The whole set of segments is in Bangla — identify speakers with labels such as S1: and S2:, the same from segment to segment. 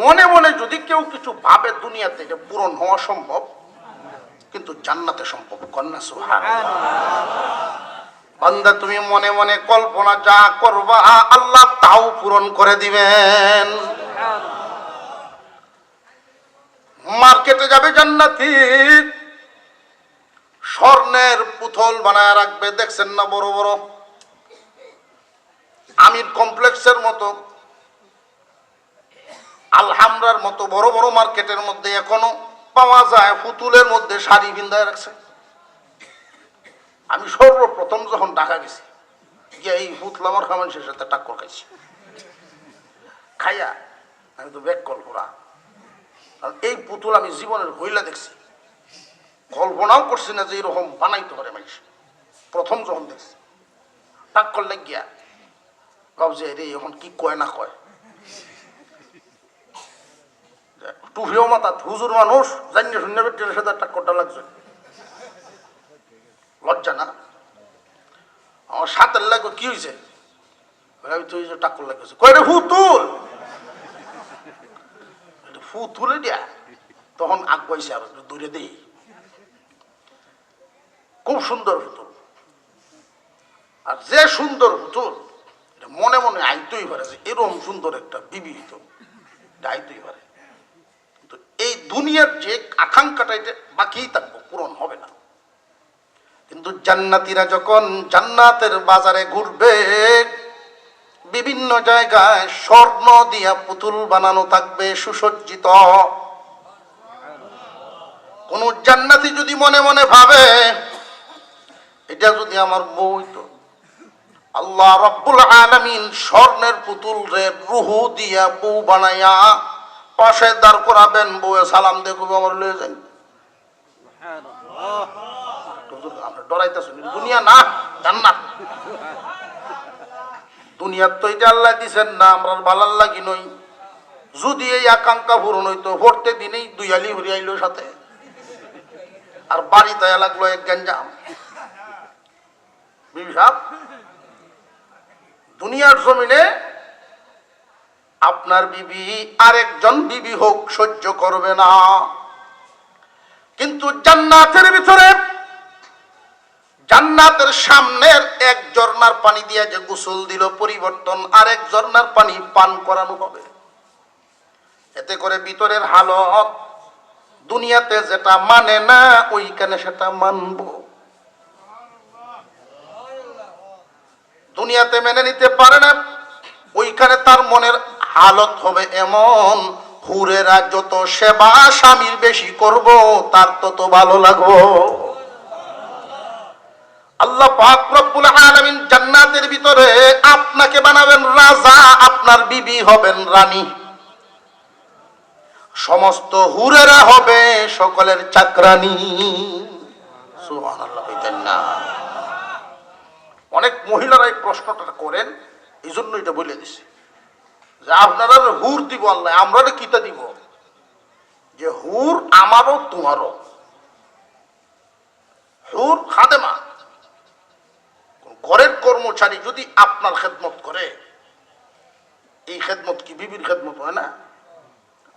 S1: মনে মনে যদি কেউ কিছু ভাবে দুনিয়াতে এটা পূরণ হওয়া সম্ভব, কিন্তু জান্নাতে সম্ভব। কন্যা সুবহানাল্লাহ। বান্দা তুমি মনে মনে কল্পনা যা করবা আল্লাহ তাও পূরণ করে দিবেন। মার্কেটে যাবে জান্নাতি, স্বর্ণের পুতুল বানায় রাখবে, দেখছেন না বড় বড় আমির কমপ্লেক্সের মতো, আলহামরার মতো বড় বড় মার্কেটের মধ্যে এখনো পাওয়া যায় পুতুলের মধ্যে শাড়ি বিন্দায় রাখছে। আমি সর্বপ্রথম যখন ঢাকা গেছি গিয়ে এই পুতলামার মানুষের সাথে টাক্কর খাইছি, খাইয়া আমি তো ব্যাক কল্পনা, এই পুতুল আমি জীবনের হইলা দেখছি, কল্পনাও করছি না যে এরকম বানাইতে পারে মানুষ। প্রথম যখন দেখছি টাক্কর লাগিয়া ভাবছি রে এখন কি কয় না কয়, টুফিও মাথা হুজুর মানুষ জানিয়ে শূন্য ব্যক্তির সাথে টাক্করটা লাগছে, লজ্জা না? আমার সাথে লাগবে কি হয়েছে, আমি তুই যে টাক্কর লাগছে কয়টা ফুতুল, ফুতুলে দিয়া তখন আগ পাইছে আর দূরে দেই, খুব সুন্দর পুতুল। আর যে সুন্দর পুতুল মনে মনে আইতেই পারে যে এরকম সুন্দর একটা বিবি হইতো, আইতেই পারে, কিন্তু এই দুনিয়ার যে আকাঙ্ক্ষাটা এটা বাকি থাকবো, পূরণ হবে না। কিন্তু জান্নাতীরা যখন জান্নাতের বাজারে ঘুরবে, বিভিন্ন জায়গায় স্বর্ণ দিয়া পুতুল বানানো থাকবে, সুসজ্জিত। কোন জান্নাতি যদি মনে মনে ভাবে এটা যদি আমার বউ হইতো, আল্লাহ রাব্বুল আলামিন স্বর্ণের পুতুল রে রুহু দিয়া বউ বানাইয়া পাশে দাঁড় করাবেন, বউয়ে সালাম দেখবো আমার লয়ে যান। আমরা ডরাইতেছি, দুনিয়া না জান্নাত। দুনিয়ার তো এটা আল্লাহ দিছেন না, আমরা ভালার লাগি নই। যদি এই আকাঙ্ক্ষা পূরণ হইতো ভরতে দিনেই দুই আলি হরি আইলো সাথে, আর বাড়িতে লাগলো এক গঞ্জাম। বিবি সাহেব, দুনিয়ার জমিনে আপনার বিবি আরেকজন বিবি হোক সহ্য করবে না, কিন্তু জান্নাতের ভিতরে জান্নাতের সামনের এক ঝর্ণার পানি দিয়ে যে গোসল দিল পরিবর্তন আরেক ঝর্ণার পানি পান করানো হবে। এতে করে ভিতরের হালত দুনিয়াতে যেটা মানে না ওইখানে সেটা মানব। দুনিয়াতে মেনে নিতে পারে না, ওইখানে তার মনের হালত হবে এমন, হুরেরা যত সেবা স্বামীর বেশি করব তার তত ভালো লাগবো। আল্লাহ পাক রব্বুল আলামিন জান্নাতের ভিতরে আপনাকে বানাবেন রাজা, আপনার বিবি হবেন রানী, সমস্ত হুরেরা হবে সকলের চাকরানী। সুবহানাল্লাহ। অনেক মহিলারা এই প্রশ্নটা করেন, এই জন্য এটা বলে দিছে যে আপনারা হুর দিব আল্লাহ, আমরা কিতা দিব, যে হুর আমারও তোমারও। হুর খাদেমা, ঘরের কর্মচারী যদি আপনার খেদমত করে, এই খেদমত কি বিবির খেদমত হয় না?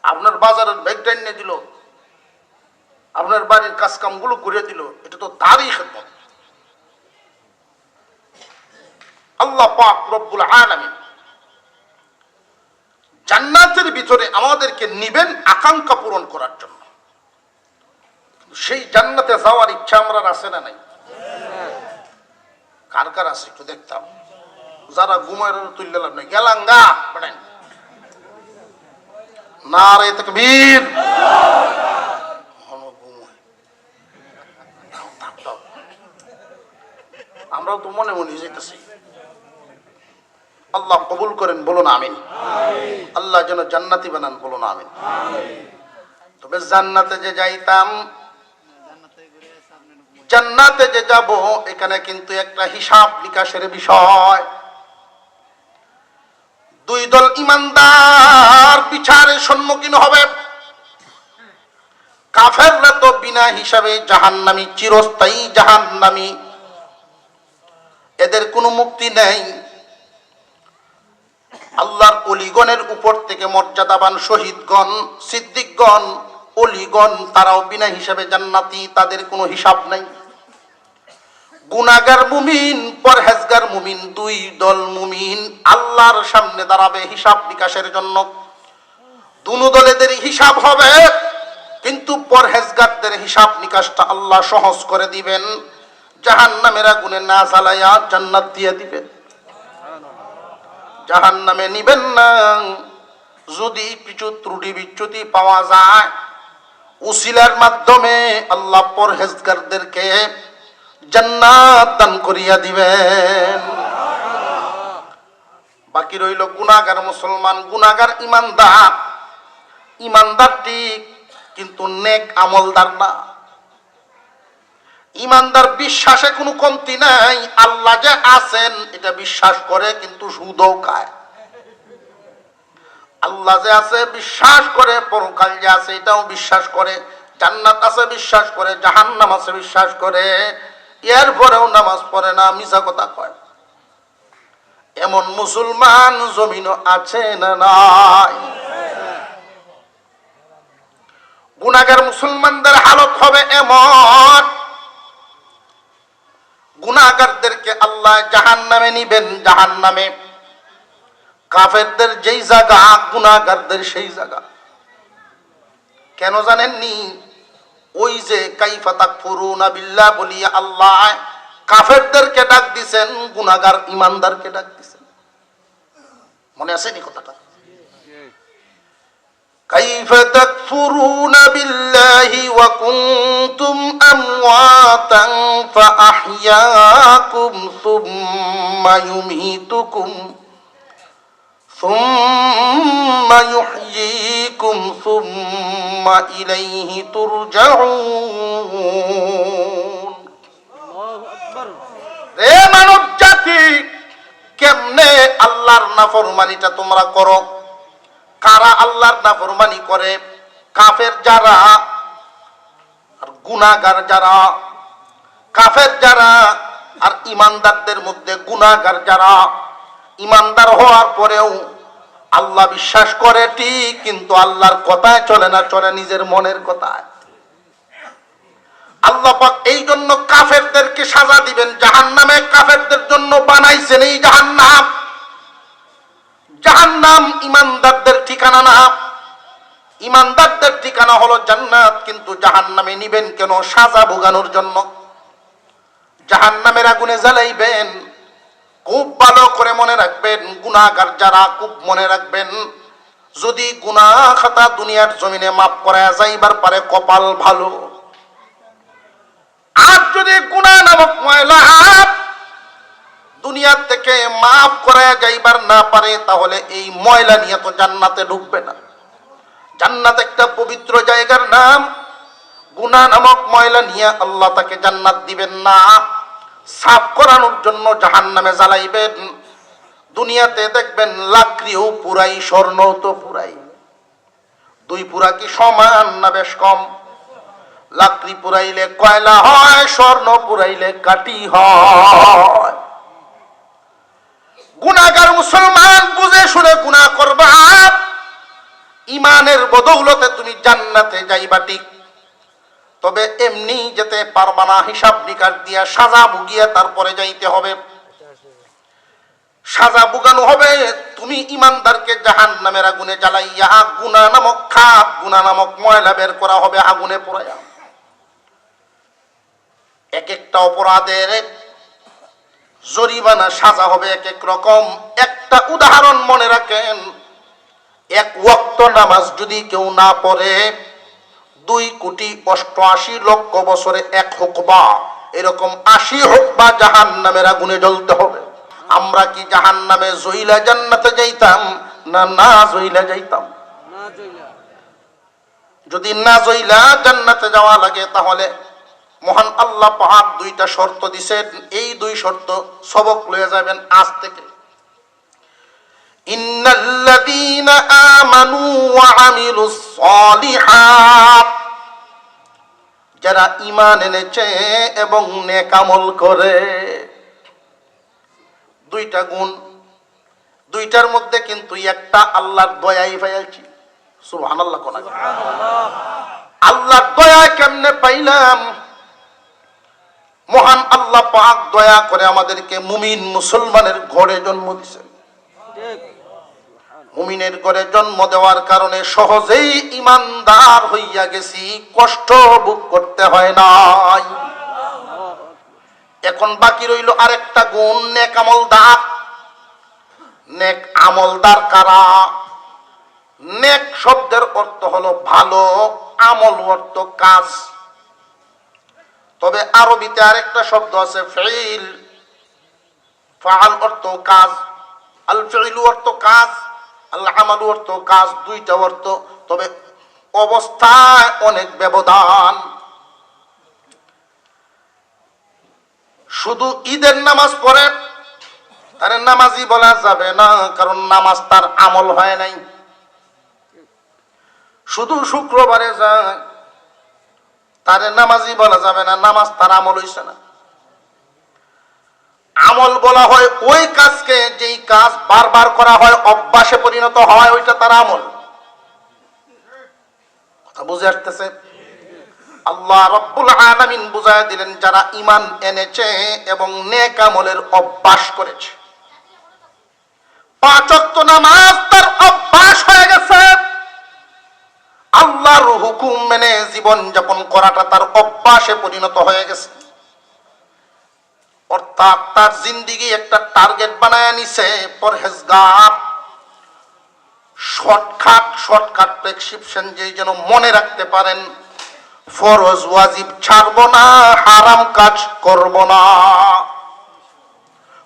S1: আপনার বাজারের ব্যাগটা এনে দিল, আপনার বাড়ির কাজ কামগুলো করে দিল, এটা তো তারই খেদমত। আল্লাহ পাক রব্বুল আলামিন জান্নাতের ভিতরে আমাদেরকে নিবেন আকাঙ্ক্ষা পূরণ করার জন্য। সেই জান্নাতে যাওয়ার ইচ্ছা আমরা আছে না নাই? কার কার আছে একটু দেখতাম। যারা ঘুমায় তুললে লাভ নেই, গেলাঙ্গা পড়েন নারে তাকবীর। আমরাও তো মনে মনে যেতেছি। আল্লাহ কবুল করেন, বলুন আমিন। আল্লাহ যেন জান্নাতি বানান, বলুন আমিন। তবে জান্নাতে যে যাইতাম, জান্নাতে যে যাব, এখানে কিন্তু একটা হিসাব নিকাশের বিষয়। দুই দল ইমানদার বিচারের সম্মুখীন হবে। কাফেররা তো বিনা হিসাবে জাহান্নামী, চিরস্থায়ী জাহান্নামী, এদের কোনো মুক্তি নেই। আল্লাহর অলিগণের উপর থেকে মর্যাদাবান শহীদগণ, সিদ্দিকগণ, অলিগণ তারাও বিনা হিসাবে জান্নাতি, তাদের কোনো হিসাব নাই। গুনাহগার মুমিন, পরহেজগার মুমিন, দুই দল মুমিন আল্লাহর সামনে দাঁড়াবে হিসাব বিকাশের জন্য। দুনো দলেদের হিসাব হবে, কিন্তু পরহেজগারদের হিসাব নিকাশটা আল্লাহ সহজ করে দিবেন। জাহান্নামের আগুনে না জ্বালায়া জান্নাত দিয়ে দিবেন। জাহান্নামে নিবেন না। যদি কিছু ত্রুটি বিচ্যুতি পাওয়া যায়, উসিলার মাধ্যমে আল্লাহ পরহেজগারদেরকে জান্নাত দান করিয়া দিবেন। বাকি রইল গুনাহগার মুসলমান, গুনাহগার ইমানদার। ইমানদার ঠিক, কিন্তু নেক আমলদার না। ইমানদার বিশ্বাসে কোনো কমতি নাই, আল্লাহ যে আছেন এটা বিশ্বাস করে, কিন্তু সুদও খায়। আল্লাহ যে আছে বিশ্বাস করে, পরকাল যে আছে এটাও বিশ্বাস করে, জান্নাত আছে বিশ্বাস করে, জাহান্নাম আছে বিশ্বাস করে, এরপরেও নামাজ পড়ে না, মিছা কথা কয়। এমন মুসলমান জমিনও আছে না নাই? গুনাহগার মুসলমানদের হালত হবে এমন, গুনাহগারদেরকে আল্লাহ জাহান্নামে নিবেন। জাহান্নামে কাফেরদের যেই জায়গা, গুনাহগারদের সেই জায়গা। কেন জানেননি? ওই যে কাইফা তাকফুরুনা বিল্লাহ বলিয়া আল্লাহ কাফেরদেরকে ডাক দিছেন, গুনাহগার ইমানদারকে ডাক দিছেন। মনে আছে নি কথাটা? কাইফা তাকফুরুনা বিল্লাহি ওয়া কুনতুম আমওয়াতান ফাআহইয়াকুম সুম্মা ইউমীতুকুম ثم يحييكم ثم إليه ترجعون। রে মানব জাতি, কেমনে আল্লাহর নাফরমানিটা তোমরা করো? কারা আল্লাহর নাফরমানি করে? কাফের যারা আর গুনাহগার যারা। কাফের যারা আর ইমানদারদের মধ্যে গুনাহগার যারা। ইমানদার হওয়ার পরেও আল্লাহ বিশ্বাস করে ঠিক, কিন্তু আল্লাহর কথায় চলে না, চলে নিজের মনের কথায়। আল্লাহ পাক এই জন্য কাফেরদেরকে সাজা দিবেন জাহান্নামে। কাফেরদের জন্য বানাইছেন এই জাহান্নাম। জাহান্নাম ইমানদারদের ঠিকানা না, ইমানদারদের ঠিকানা হলো জান্নাত। কিন্তু জাহান্নামে নিবেন কেন? সাজা ভোগানোর জন্য। জাহান্নামের আগুনে জ্বালাইবেন। খুব ভালো করে মনে রাখবেন, গুনাহগার যারা খুব মনে রাখবেন, যদি গুনাহ খাতা দুনিয়ার জমিনে মাফ করা যাইবার পারে কপাল ভালো। আর যদি গুনাহ নামক ময়লা দুনিয়া থেকে মাফ করা যাইবার না পারে, তাহলে এই ময়লা নিয়ে তো জান্নাতে ঢুকবে না। জান্নাত একটা পবিত্র জায়গার নাম। গুনাহ নামক ময়লা নিয়ে আল্লাহ তাকে জান্নাত দিবেন না। সাফ করানোর জন্য জাহান্নামে জ্বালাইবেন। দুনিয়াতে দেখবেন লাকড়িও পুরাই, স্বর্ণ তো পুরাই। দুই পুরা কি সমান না বেশ কম? লাকড়ি পুরাইলে কয়লা হয়, স্বর্ণ পুরাইলে কাটি হয়। গুনাহগার মুসলমান, বুঝে শুনে গুনাহ করবা, ইমানের বদৌলতে তুমি জান্নাতে যাইবা ঠিক, তবে এমনি যেতে পারবা না। হিসাব নিকাশ দিয়া সাজা ভুগিয়ে তারপরে যাইতে হবে। সাজা ভুগানো হবে। তুমি ইমানদারকে জাহান্নামের আগুনে জ্বালাইয়া গুনাহ নামক খাপ, গুনাহ নামক ময়লা বের করা হবে আগুনে পোড়াইয়া। এক একটা অপরাধের জরিমানা সাজা হবে এক এক রকম। একটা উদাহরণ মনে রাখেন, এক ওয়াক্ত নামাজ যদি কেউ না পড়ে, 2,88,00,000 বছরে এক হুকবা, এরকম 80 হুকবা জাহান্নামের আগুনে জ্বলতে হবে। আমরা কি জাহান্নামে জইলা জান্নাতে যাইতাম না না জইলা যাইতাম? যদি না জইলা জান্নাতে যাওয়া লাগে, তাহলে মহান আল্লাহ পাক 2টা শর্ত দিছেন। এই 2 শর্ত সবক লয়ে যাবেন আজ থেকে। ইন্নাল্লাযীনা আমানু ওয়া আমিলুস সালিহাত, যারা ঈমান এনেছে এবং নেক আমল করে। 2টা গুণ। দুইটার মধ্যে কিন্তু একটা আল্লাহর দয়াই পাইছি। সুবহানাল্লাহ কোন আল্লাহর দয়া কেমনে পাইলাম? মহান আল্লাহ পাক দয়া করে আমাদেরকে মুমিন মুসলমানের ঘরে জন্ম দিয়েছেন। মুমিনের ঘরে জন্ম দেওয়ার কারণে সহজেই ইমানদার হইয়া গেছি, কষ্ট ভোগ করতে হয় নাই। এখন বাকি রইল আরেকটা গুণ, নেক আমলদার। নেক আমলদার কারা? নেক শব্দের অর্থ হলো ভালো, আমল অর্থ কাজ। তবে আরবিতে আরেকটা শব্দ আছে ফিল। ফাআল অর্থ কাজ, আল ফিলু অর্থ কাজ, আল আমালু অর্থ কাজ, দুইটা অর্থ, তবে অবস্থায় অনেক ব্যবধান। শুধু ঈদের নামাজ পড়ে তার নামাজি বলা যাবে না, কারণ নামাজ তার আমল হয় নাই। শুধু শুক্রবারে যায় তারে নামাজি বলা যাবে না, নামাজ তার আমল হইছে না। আমল বলা হয় ওই কাজকে যেই কাজ বারবার করা হয়, অভ্যাসে পরিণত হয়, ওইটা তার আমল। কথা বুঝে আসতেছে? আল্লাহ রাব্বুল আলামিন বুঝায় দিলেন, যারা ঈমান এনেছে এবং নেক আমলের অভ্যাস করেছে, 5 ওয়াক্ত নামাজ তার অভ্যাস হয়ে গেছে, আল্লাহর হুকুম মেনে জীবন যাপন করাটা তার অভ্যাসে পরিণত হয়ে গেছে। অর্থাৎ তার জিন্দেগি একটা টার্গেট বানায় নিছে, পরহেজগার। শর্টকাট প্রেসক্রিপশন যে যেন মনে রাখতে পারেন, ফরজ ওয়াজিব ছাড়ব না, হারাম কাজ করব না।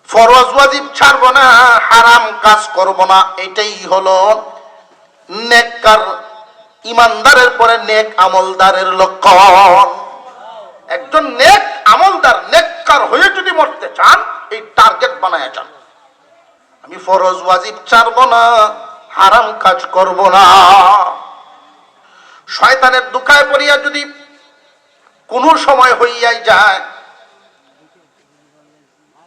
S1: ফরজ ওয়াজিব ছাড়ব না, হারাম কাজ করব না, এটাই হলো নেককার ইমানদারের পরে নেক আমলদারের লক্ষণ। একজন নেক আমলদার, নেককার হয়ে যদি মরতে চান, এই টার্গেট বানায় চান, আমি ফরজ ওয়াজিব ছাড়ব না, হারাম কাজ করব না। শয়তানের দুখায় পড়িয়া যদি কোন সময় হইয়াই যায়,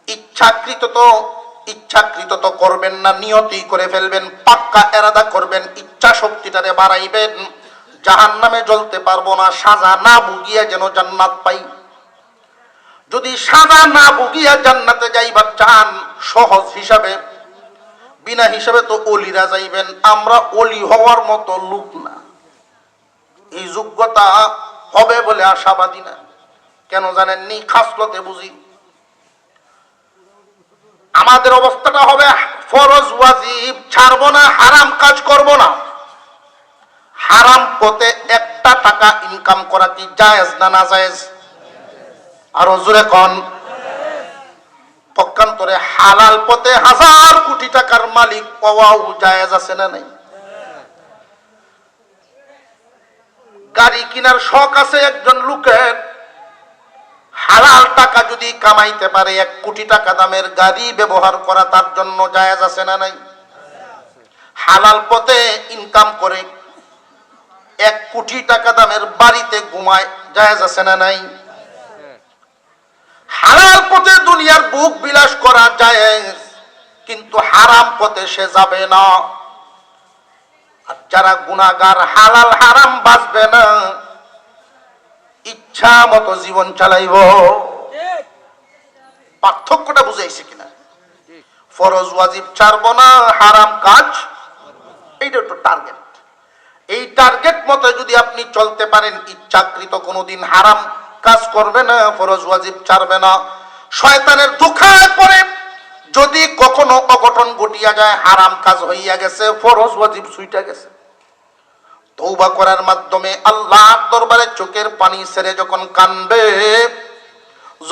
S1: ইচ্ছাকৃত তো করবেন না, নিয়তি করে ফেলবেন, পাক্কা এরাদা করবেন, ইচ্ছা শক্তিটারে বাড়াইবেন, জাহান্নামে জ্বলতে পারবো না, সাজা না ভুগিয়া যেন জান্নাত পাই। যদি সাজা না ভুগিয়া জান্নাতে যাইবার চান, সহজ হিসাবে, বিনা হিসাবে তো ওলিরা যাইবেন। আমরা ওলি হওয়ার মতো লোক না, এই যোগ্যতা হবে বলে আশাবাদী না। কেন জানেননি? খাসলতে বুঝি। আমাদের অবস্থাটা হবে ফরজ ওয়াজিব ছাড়ব না, হারাম কাজ করব না। হারাম পথে একটা টাকা ইনকাম করা কি জায়েজ না নাজায়েজ? আরো জোরে কোন। পক্ষান্তরে হালাল পথে 1000 কোটি টাকার মালিক পাওয়াও জায়েজ আছে না নাই? গাড়ি কেনার শখ আছে একজন লোকের, হালাল টাকা যদি কামাইতে পারে 1 কোটি টাকা দামের গাড়ি ব্যবহার করা তার জন্য জায়েজ আছে না নাই? হালাল পথে ইনকাম করে 1 কোটি টাকা দামের বাড়িতে ঘুমায়, জায়েজ আছে না নাই? হালাল পথে দুনিয়ার বুক বিলাস করা জায়েজ, কিন্তু হারাম পথে সে যাবে না। আর যারা গুনাহগার, হালাল হারাম বাঁচবে না, ইচ্ছা মতো জীবন চালাইব। পার্থক্যটা বুঝাইছে কিনা? ফরজ ওয়াজিব ছাড়ব না, হারাম কাজ, এইটা তো টার্গেট। এই টার্গেট মতো যদি আপনি চলতে পারেন, ইচ্ছাকৃত কোনোদিন হারাম কাজ করবে না, ফরজ ওয়াজিব ছাড়বে না। শয়তানের ধোঁকায় পড়ে যদি কখনো অঘটন ঘটিয়া যায়, হারাম কাজ হইয়া গেছে, ফরজ ওয়াজিব ছুইটা গেছে, তওবা করার মাধ্যমে আল্লাহর দরবারে চোখের পানি ছেড়ে যখন কানবে,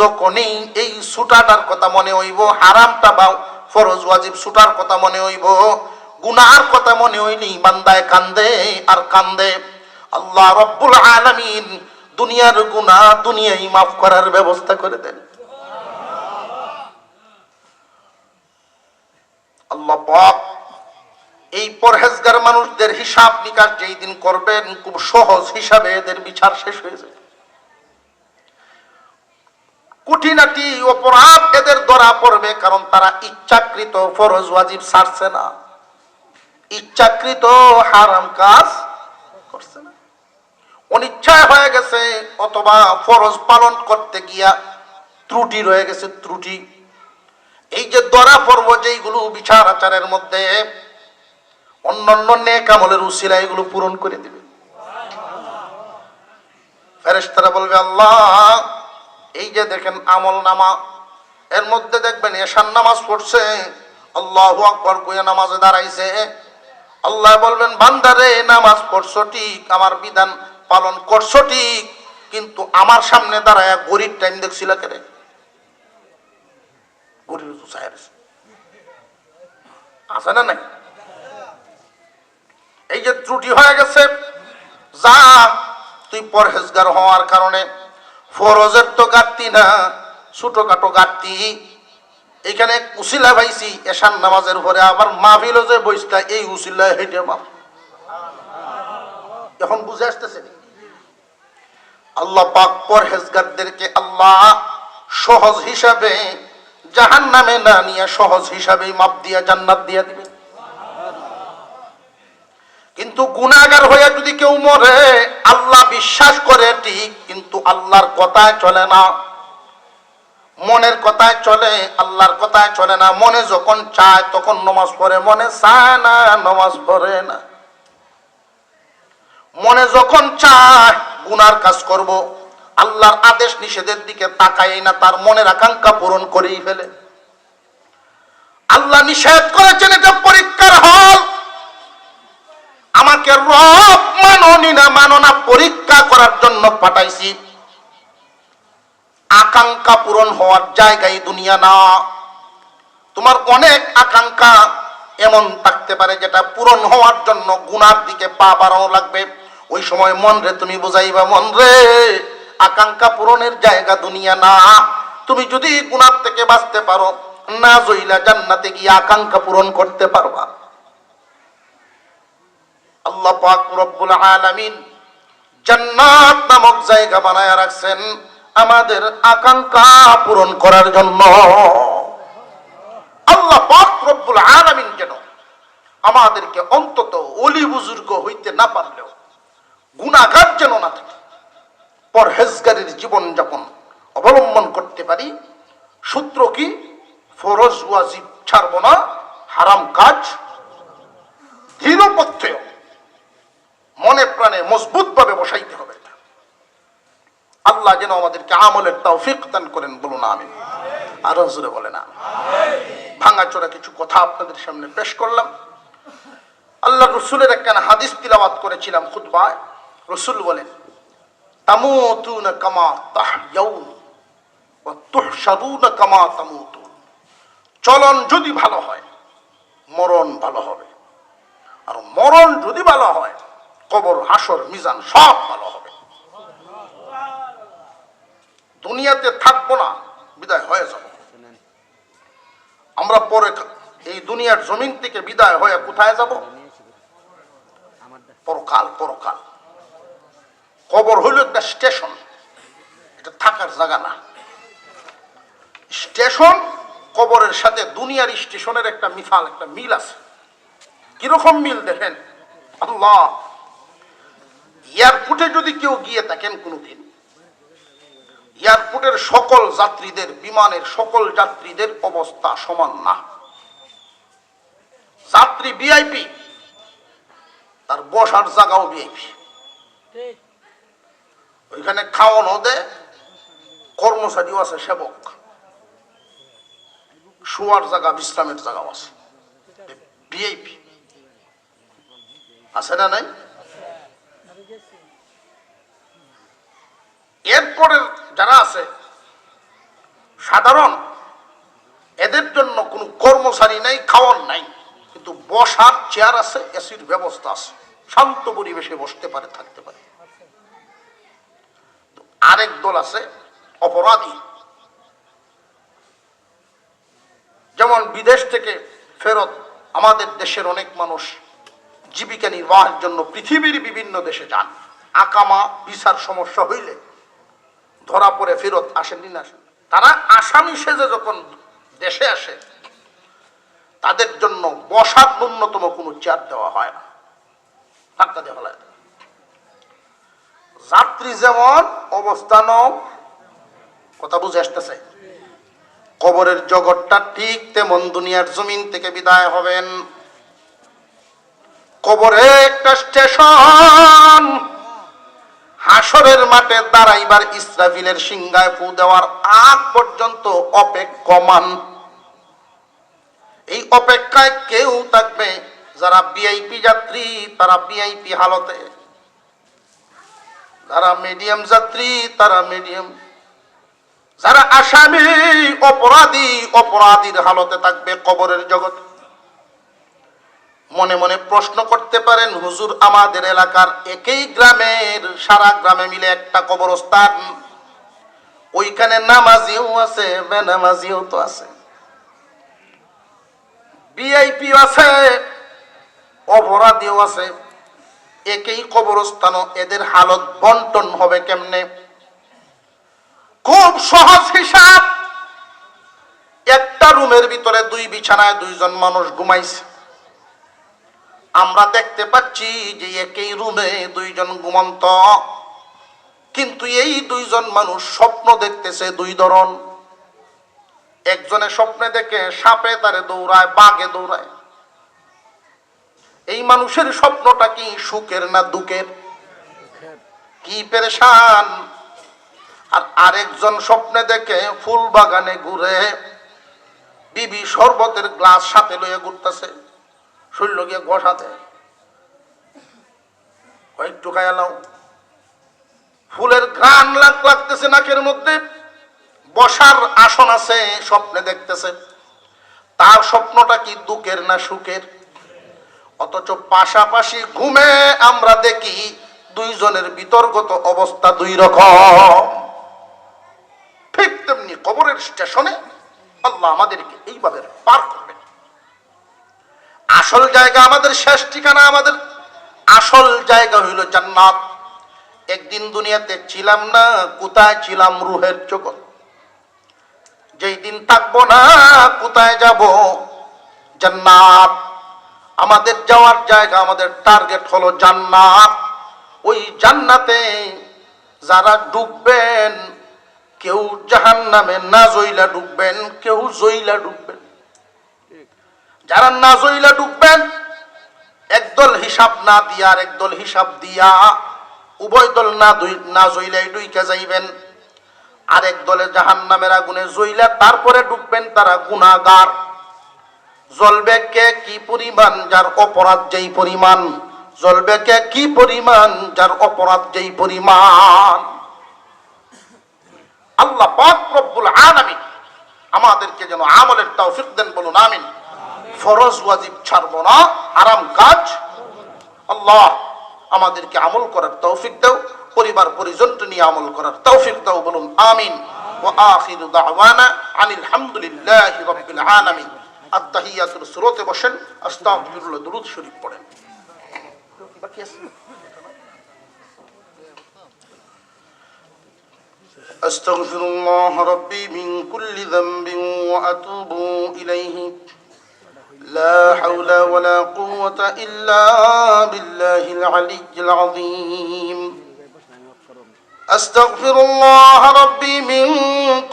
S1: যখনই এই ছুটাটার কথা মনে হইব, হারামটা বা ফরজ ওয়াজিব ছুটার কথা মনে হইব, গুনার কথা মনে হইনি, বান্দায় কান্দে আর কান্দে। আল্লাহ রাব্বুল আলামিন দুনিয়ার গুনাহ দুনিয়ায় মাফ করার ব্যবস্থা করে দেন। আল্লাহ পাক এই পরহেজগার মানুষদের হিসাব নিকাশ যেই দিন করবেন, খুব সহজ হিসাবে এদের বিচার শেষ হয়ে যাবে। কুটিনাটি অপরাধ এদের ধরা পড়বে, কারণ তারা ইচ্ছাকৃত ফরজ ওয়াজিব ছাড়ছে না, ইচ্ছাকৃত হারাম কাজ করছে না, অনিচ্ছায় হয়ে গেছে, অথবা ফরজ পালন করতে গিয়া ত্রুটি রয়ে গেছে, ত্রুটি। এই যে ধরা পড়ব যেইগুলো বিচার আচারের মধ্যে, অন্যান্য নেক আমলের উসিলা এগুলো পূরণ করে দিবে। ফেরেশতারা বলবে, আল্লাহ এই যে দেখেন আমল নামা, এর মধ্যে দেখবেন এশার নামাজ পড়ছে, আল্লাহু আকবার কইয়া নামাজে দাঁড়াইছে। আল্লাহ বলবেন, বান্দারে নামাজ পড়ছো ঠিক, আমার বিধান পালন করছো ঠিক, কিন্তু আমার সামনে দাঁড়ায় গরিব টাইম দেখছিল কেরে, গরিব তো চাই আছে না নাই? এই যে ত্রুটি হয়ে গেছে, যা তুই পরহেজগার হওয়ার কারণে ফরজের তো ঘাটতি না, ছোটখাটো ঘাটতি, এখানে উসিলা পাইছি এশার নামাজের পরে, আবার মাহফিল যে বইস্তা এই উসিলা হেঁটে মাপ। এখন বুঝে আসতেছে আল্লাহ পাক পরহেজগারদেরকে আল্লাহ সহজ হিসাবে জাহান্নামে না নিয়ে সহজ হিসাবে মাপ দিয়া জান্নাত দিয়া দিবে। কিন্তু গুনাহগার হয়ে যদি কেউ মরে, আল্লাহ বিশ্বাস করে ঠিক, কিন্তু আল্লাহর কথায় চলে না, মনের কথায় চলে, আল্লাহর কথায় চলে না। মনে যখন চায় তখন নামাজ পড়ে, মনে চায় না নামাজ পড়ে না। মনে যখন চায় গুনার কাজ করব, আল্লাহর আদেশ নিষেধের দিকে তাকায় না, তার মনের আকাঙ্ক্ষা পূরণ করেই ফেলে। আল্লাহ নিষেধ করেছেন, এটা পরীক্ষার হল, আমাকে রব মাননি না মানো না পরীক্ষা করার জন্য পাঠাইছি। আকাঙ্ক্ষা পূরণ হওয়ার জায়গায় দুনিয়া না। তোমার অনেক আকাঙ্ক্ষা এমন থাকতে পারে যেটা পূরণ হওয়ার জন্য গুনার দিকে পা বাড়ানো লাগবে। ওই সময় মন রে তুমি বুঝাইবা, মন রে আকাঙ্ক্ষা পূরণের জায়গা দুনিয়া না, তুমি যদি গুনার থেকে বাঁচতে পারো, না জইলা জান্নাতে গিয়ে আকাঙ্ক্ষা পূরণ করতে পারবা। আল্লাহ পাক রব্বুল আলামিন জান্নাত নামক জায়গা বানায়া রাখছেন আমাদের আকাঙ্ক্ষা পূরণ করার জন্য। আল্লাহ পাক রব্বুল আলামিন যেন আমাদেরকে অন্তত ওলি বুজুর্গ হইতে না পারলেও গুনাহগার যেন না থাকে, পরহেজগারের জীবন যাপন অবলম্বন করতে পারি। সূত্র কি? ফরজ ওয়াজিব ছাড়ব না, হারাম কাজ দৃঢ় প্রত্যয় মনে প্রাণে মজবুত ভাবে বসাইতে হবে। আল্লাহ যেন আমাদেরকে আমলের তৌফিক দান করেন, বলুন আমিন। আর জোরে বলেন আমিন। ভাঙাচোরা কিছু কথা আপনাদের সামনে পেশ করলাম। আল্লাহ রসুলের একখানা হাদিস তিলাওয়াত করেছিলাম খুতবায়। রসুল বলেন, তামুতুনা কামা তাহয়াউন ওয়া তুহশারুনা কামা তামুতুন। চলন যদি ভালো হয়, মরণ ভালো হবে, আর মরণ যদি ভালো হয়, কবর হাসর মিজান সব ভালো হবে। দুনিয়াতে থাকবো না, বিদায় হয়ে যাব। আমরা পরে এই দুনিয়ার জমিন থেকে বিদায় হয়ে কোথায় যাব? পরকাল। পরকাল কবর হইল একটা স্টেশন, এটা থাকার জায়গা না। স্টেশন কবরের সাথে দুনিয়ার স্টেশনের একটা মিসাল, একটা মিল আছে। কিরকম মিল দেখেন, আল্লাহ এয়ারপোর্টে যদি কেউ গিয়ে থাকেন কোনোদিন, এয়ারপোর্টের সকল যাত্রীদের, বিমানের সকল যাত্রীদের অবস্থা সমান না। যাত্রী ভিআইপি, তার বসার জায়গাও ভিআইপি। ওইখানে খাওয়ানো দেয়, কর্মচারীও আছে, সেবক, শোয়ার জায়গা, বিশ্রামের জায়গাও আছে, ভিআইপি আছে না নাই? এরপরের যারা আছে সাধারণ, এদের জন্য কোনো কর্মচারী নাই, খাওয়ার নাই, কিন্তু বসার চেয়ার আছে, এসির ব্যবস্থা আছে, শান্ত পরিবেশে বসতে পারে, থাকতে পারে। আরেক দল আছে অপরাধী, যেমন বিদেশ থেকে ফেরত আমাদের দেশের অনেক মানুষ জীবিকা নির্বাহের জন্য পৃথিবীর বিভিন্ন দেশে যান। আকামা ভিসার সমস্যা হইলে ধরা পড়ে ফেরত আসেননি না, তারা আসামি সেজে যখন দেশে আসে তাদের জন্য বসার ন্যূনতম কোনো চেয়ার দেওয়া হয় না, ধাক্কা দেওয়া হয়। যাত্রী যেমন অবস্থানও, কথা বুঝে আসতেছে? কবরের জগৎটা ঠিক তেমন দুনিয়ার জমিন থেকে বিদায় হবেন। কবরে একটা স্টেশন, হাসরের মাঠে দাঁড়াইবার ইসরাফিলের সিংহায় ফু দেওয়ার আগ পর্যন্ত অপেক্ষমান। এই অপেক্ষায় কেউ থাকবে যারা ভিআইপি যাত্রী তারা ভিআইপি হালতে, যারা মিডিয়াম যাত্রী তারা মিডিয়াম, যারা আসামি অপরাধী অপরাধীর হালতে থাকবে কবরের জগৎ। মনে মনে প্রশ্ন করতে পারেন, হুজুর আমাদের এলাকার একই গ্রামের সারা গ্রামে মিলে একটা কবরস্থান, ওইখানে নামাজিও আছে বেনামাজিও তো আছে, ভিআইপি আছে অপরাধীও আছে, একই কবরস্থানও এদের হালত বন্টন হবে কেমনে? খুব সহজ হিসাব। একটা রুমের ভিতরে দুই বিছানায় দুইজন মানুষ ঘুমাইছে, আমরা দেখতে পাচ্ছি যে একই রুমে দুইজন ঘুমন্ত, কিন্তু এই দুইজন মানুষ স্বপ্ন দেখতেছে দুই ধরন। একজনে স্বপ্নে দেখে সাপে তারে দৌড়ায়, বাঘে দৌড়ায়। এই মানুষের স্বপ্নটা কি সুখের না দুঃখের? কি পেরেশান। আর আরেকজন স্বপ্নে দেখে ফুল বাগানে ঘুরে, বিবি শরবতের গ্লাস সাথে লইয়া ঘুরতেছে, শরীর গিয়ে ঘষাতে একটু খায়ালাও, ফুলের ঘ্রাণ লাগতেছে নাকের মধ্যে, বসার আসন আছে, স্বপ্নে দেখতেছে। তার স্বপ্নটা কি দুঃখের না সুখের? অথচ পাশাপাশি ঘুমে আমরা দেখি দুইজনের বিতর্কত অবস্থা দুই রকম। ঠিক তেমনি কবরের স্টেশনে আল্লাহ আমাদেরকে এইভাবে পার করবেন। আসল জায়গা আমাদের শেষ ঠিকানা, আমাদের আসল জায়গা হইল জান্নাত। একদিন দুনিয়াতে ছিলাম না, কোথায় ছিলাম? রুহের জগৎ। যেই দিন থাকবো না, কোথায় যাব? জান্নাত। আমাদের যাওয়ার জায়গা, আমাদের টার্গেট হলো জান্নাত। ওই জান্নাতে যারা ডুববেন, কেউ জাহান্নামে না জইলা ডুববেন, কেউ জইলা ডুববেন। যারা না জইলা ডুববেন, একদল হিসাব না দিয়া আর একদল হিসাব দিয়া, উভয় দল না জইলাই ডুইকা যাইবেন। আরেক দলে জাহান্নামের আগুনে জইলা তারপরে ডুববেন, তারা গুনাহগার। জ্বলবে কে কি পরিমাণ, যার অপরাধ যেই পরিমাণ। জ্বলবে কে কি পরিমাণ, যার অপরাধ যেই পরিমাণ। আল্লাহ পাক রব্বুল আলামিন আমাদেরকে যেন আমলের তৌফিক দেন, বলুন আমিন। ফরজ ওয়াজিব ছাড়বো না, হারাম কাজ। আল্লাহ আমাদেরকে আমল করার তৌফিক দাও, পরিবার পরিজনকে নিয়ে আমল করার তৌফিক দাও, বলুন আমিন। ওয়া আখিরু দাওয়ানা আনিল হামদুলিল্লাহি রাব্বিল আলামিন। আত-তাহিয়াতুর সুরতে বসেন, আস্তাগফিরুল্লাহ, দুরূদ শরীফ পড়েন। বাকি আছে? আস্তাগফিরুল্লাহ রাব্বি মিন কুল্লি যামবিন ওয়া আতুবু ইলাইহি। لا حول ولا قوة إلا بالله العلي العظيم. أستغفر الله ربي من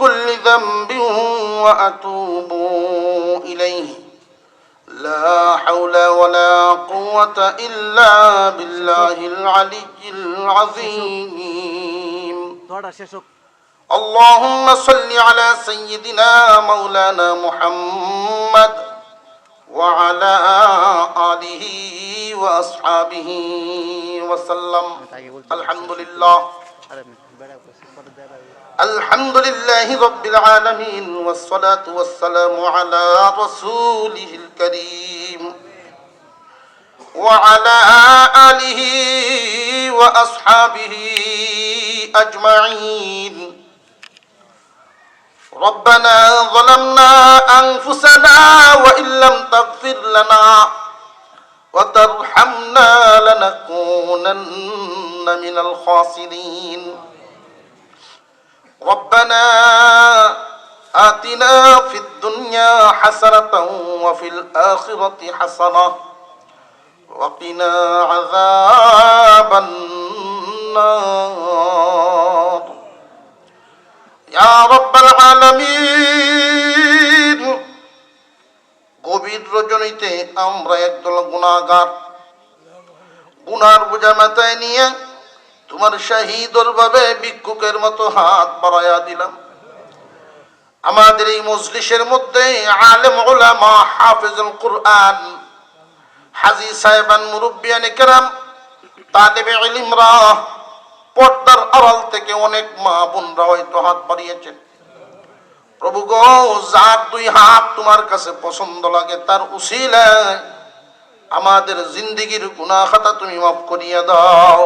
S1: كل ذنب وأتوب إليه. لا حول ولا قوة إلا بالله العلي العظيم. اللهم صل على سيدنا مولانا محمد وعلى آله وأصحابه وسلم. الحمد لله الحمد لله رب العالمين، والصلاة والسلام على رسوله الكريم وعلى آله وأصحابه أجمعين. ربنا ظلمنا أنفسنا وإن لم تغفر لنا وترحمنا لنكونن من الخاسرين. ربنا آتنا في الدنيا حسنة وفي الآخرة حسنة وقنا عذاب النار يا رب العالمين গভীর রজনীতে আমরা একদল গুনাহগার গুনার বোঝা মাথায় নিয়ে তোমার শাহী দরবারে ভিক্ষুকের মতো হাত বাড়ায়া দিলাম। আমাদের এই মজলিসের মধ্যে আলেম উলামা, হাফেজুল কুরআন, হাজী সাহেবান, মুরব্বিয়ানে কেরাম, তালেবে ইলমরা, পর্দার আড়াল থেকে অনেক মা বোনরা হয়তো হাত বাড়িয়েছেন। প্রভু গো, যার দুই হাত তোমার কাছে পছন্দ লাগে তার উসিলায় আমাদের জিন্দেগির গুনাহ খাতা তুমি মাফ করিয়ে দাও।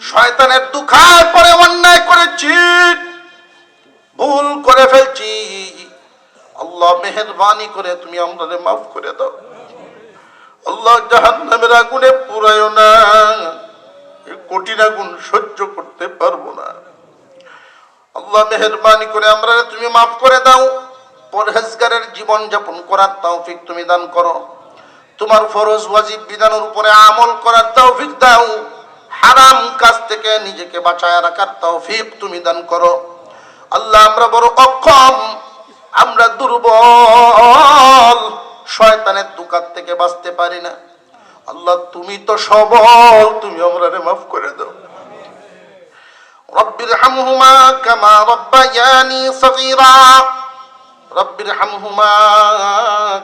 S1: শয়তানের দুখায় পরে অন্যায় করেছি, ভুল করে ফেলছি, আল্লাহ মেহেরবানি করে তুমি আমাদের মাফ করে দাও। আল্লাহ জাহান্নামের আগুনে পুরায়ও না, এই কঠিন আগুন সহ্য করতে পারবো না। আল্লাহ মেহেরবানি করে আমরা তুমি মাফ করে দাও। পরহেজগারের জীবন যাপন করার তৌফিক তুমি দান করো। তোমার ফরজ ওয়াজিব বিধানের উপরে আমল করার তৌফিক দাও। হারাম কাজ থেকে নিজেকে বাঁচায় রাখার তৌফিক তুমি দান করো। আল্লাহ আমরা বড় অক্ষম, আমরা দুর্বল, শয়তানের দুকাত থেকে বাঁচতে পারি না। আল্লাহ তুমি তো সবল, তুমি আমাদের মাফ করে দাও। রব্বিরহামহুমা কামা রব্বায়ানি সগীরা, রব্বিরহামহুমা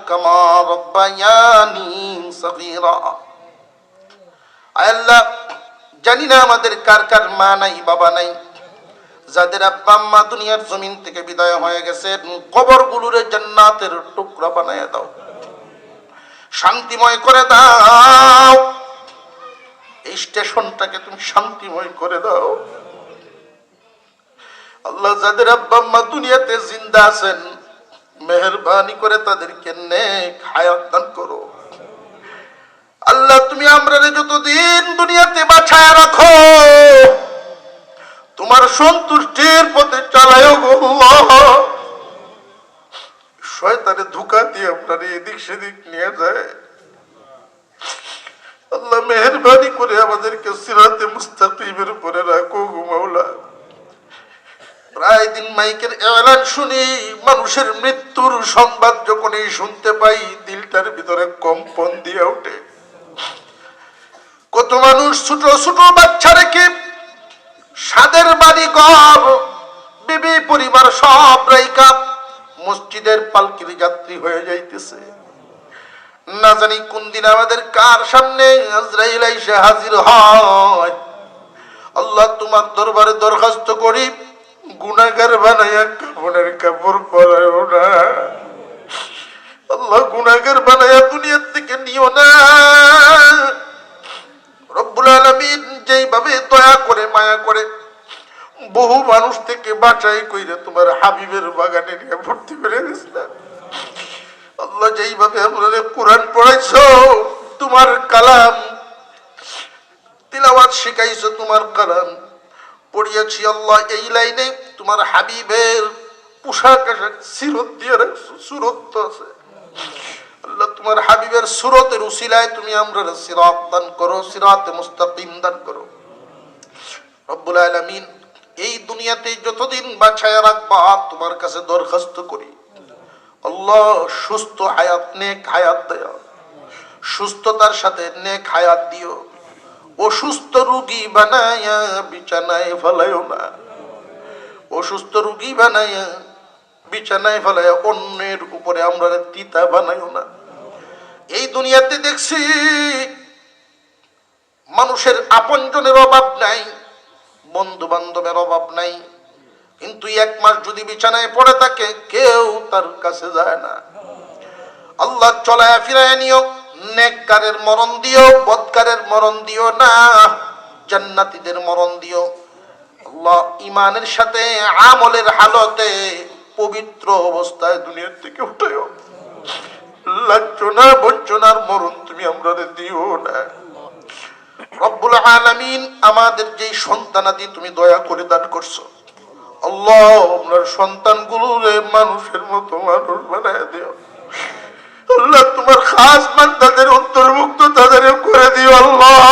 S1: কামা রব্বায়ানি সগীরা। আল্লাহ জানি না আমাদের কার কার মা নাই, বাবা নাই, যাদের আব্বা আম্মা দুনিয়ার জমিন থেকে বিদায় হয়ে গেছে, কবরগুলোরে জান্নাতের টুকরা বানায় দাও, শান্তিময় করে দাও। এই স্টেশনটাকে তুমি শান্তিময় করে দাও। আল্লাহ যাদের আব্বা আম্মা দুনিয়াতে জিন্দা আছেন, মেহেরবানি করে তাদেরকে নেক হায়াত দান করো। আল্লাহ তুমি আমরা যতদিন দুনিয়াতে বাঁচায় রাখো, তোমার সন্তুষ্টির পথে চালায়ও গো আল্লাহ। শয়তানে ধোঁকা দিয়ে আপনার এদিক সেদিক নিয়ে যায়। আল্লাহ মেহেরবানি করে আমাদেরকে সিরাতে মুস্তাকিমের উপরে রাখো গো মাওলা। প্রায় দিন মাইকের এলান শুনি, মানুষের মৃত্যুর সংবাদ যখনই শুনতে পাই দিলটার ভিতরে কম্পন দিয়ে ওঠে। কত মানুষ ছোট ছোট বাচ্চা রেখে সাদের বাড়ি ঘর, বিবি পরিবার সব রাইকা মসজিদের পালকির যাত্রী হয়ে যাইতেছে। না জানি কোন দিন আমাদের কার সামনে আজরাইল এসে হাজির হয়। আল্লাহ তোমার দরবারে দরখাস্ত করি, গুনাহগার বানায়া কাফনের কাপড় পরায়ও না। আল্লাহ গুনাহগার বানায়া দুনিয়ার থেকে নিও না। রব্বুল আলামিন যেইভাবে দয়া করে মায়া করে বহু মানুষ থেকে বাঁচাই কইরে তোমার হাবিবের বাগানে নিয়ে ভর্তি করে দিয়েছিলেন। আল্লাহ যেইভাবে আমাদের কোরআন পড়াইছো, তোমার কালাম তিলাওয়াত শিখাইছো, তোমার কালাম পড়িয়েছি আল্লাহ, এই লাইনে তোমার হাবিবের পোশাক আশাক সিরত দিয়ে রাখছো, সুরত তো আছে। আল্লাহ তোমার হাবিবের সুরতের উসিলায় তুমি আমরা সিরাত দান করো, সিরাতে মুস্তাকিম দান করো। রব্বুল আলামিন এই দুনিয়াতে যতদিন বাঁচায় রাখবা তোমার কাছে দরখাস্ত করি, আল্লাহ সুস্থ হায়াত, নেক হায়াত দাও, সুস্থতার সাথে নেক হায়াত দিও। অসুস্থ রোগী বানায়া বিছানায় ফেলায়ও না, অসুস্থ রোগী বানায়া বিছানায় ফেলায়া অন্যের উপরে আমরা তিতা বানাইও না। এই দুনিয়াতে দেখছি মানুষের আপনজনের অভাব নাই, বন্ধু বান্ধবের অভাব নাই, কিন্তু এক মাস যদি বিছানায় পড়ে থাকে কেউ তার কাছে যায় না। আল্লাহ চলায় ফিরায় নিও, নেককারের মরণ দিও, বদকারের মরণ দিও না, জান্নাতীদের মরণ দিও। আল্লাহ ইমানের সাথে আমলের হালতে পবিত্র অবস্থায় দুনিয়ার থেকে উঠায়ও। লাঞ্ছনা বঞ্চনার মরণ তুমি আমরা দিও না। রব্বুল আলামিন আমাদের যেই সন্তানাদি তুমি দয়া করে দান করছো, আল্লাহ আপনার সন্তানগুলোরে মানুষের মতো মানুষ বানায় দিও আল্লাহ, তোমার খাস বান্দাদের অন্তর্ভুক্ত তাদের করে দিও আল্লাহ।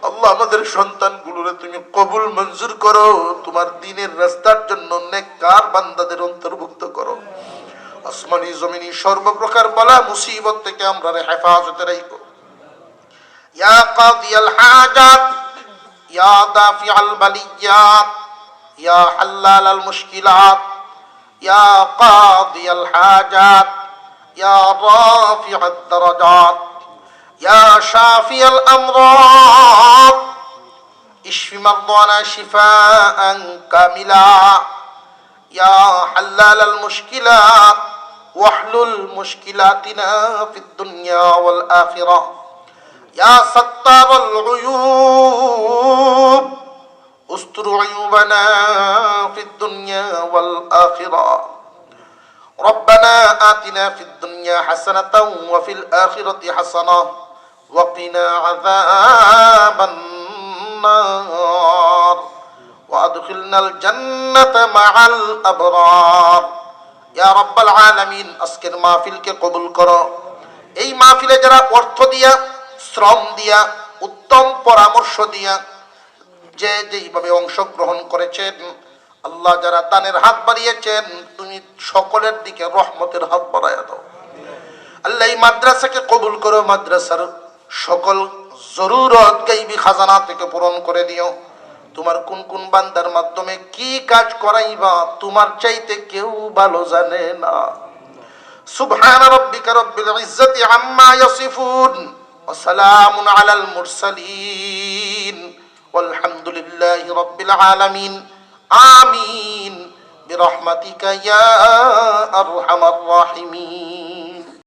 S1: আল্লাহ আমাদের সন্তানগুলোরে তুমি কবুল মঞ্জুর করো, তোমার দ্বীনের রাস্তার জন্য নেককার বান্দাদের অন্তর্ভুক্ত করো। আসমানি জমিনি সর্বপ্রকার বালা মুসিবত থেকে আমরা হেফাজতে রাখো। ইয়া কাদিয়াল হাজাত, ইয়া দাফিআল বালিয়াত, ইয়া হাল্লালাল মুশকিলাত, ইয়া কাদিয়াল হাজাত, ইয়া রাফিআদ দারাজাত, ইয়া শাফিয়াল আমরাদ, ইশফি মারদানা শিফাআন কামিলা, ইয়া হাল্লালাল মুশকিলাত ওয়াহলুল মুশকিলাতিনা ফিদ দুনিয়া ওয়াল আখিরাহ, ইয়া সাত্তারুল উয়ুব উস্তুর উয়ুবানা ফিদ দুনিয়া ওয়াল আখিরাহ। ربنا آتنا في الدنيا حسنة وفي الآخرة حسنة وقنا عذاب النار وأدخلنا الجنة مع الأبرار يا رب العالمين। আজকের মাহফিলকে কবুল করো। এই মাহফিলে যারা অর্থ দিয়া, শ্রম দিয়া, উত্তম পরামর্শ দিয়া যে যেইভাবে অংশগ্রহণ করেছেন, আল্লাহ যারা দানের হাত বাড়িয়েছেন, তুমি সকলের দিকে রহমতের হাত বাড়াইয়া দাও। আল্লাহ এই মাদ্রাসাকে কবুল করো, মাদ্রাসার সকল জরুরত গাইবি খাজানা থেকে পূরণ করে দিও। তোমার কোন কোন বান্দার মাধ্যমে কি কাজ করাইবা তোমার চাইতে কেউ ভালো জানে না। সুবহান রাব্বিকা রাব্বিল ইজ্জাতি আম্মা ইয়াসিফুন ওয়া সালামুন আলাল মুরসালিন ওয়ালহামদুলিল্লাহি রাব্বিল আলামিন। আমিন বিরহমাতিকা ইয়া আরহামার রাহিমিন।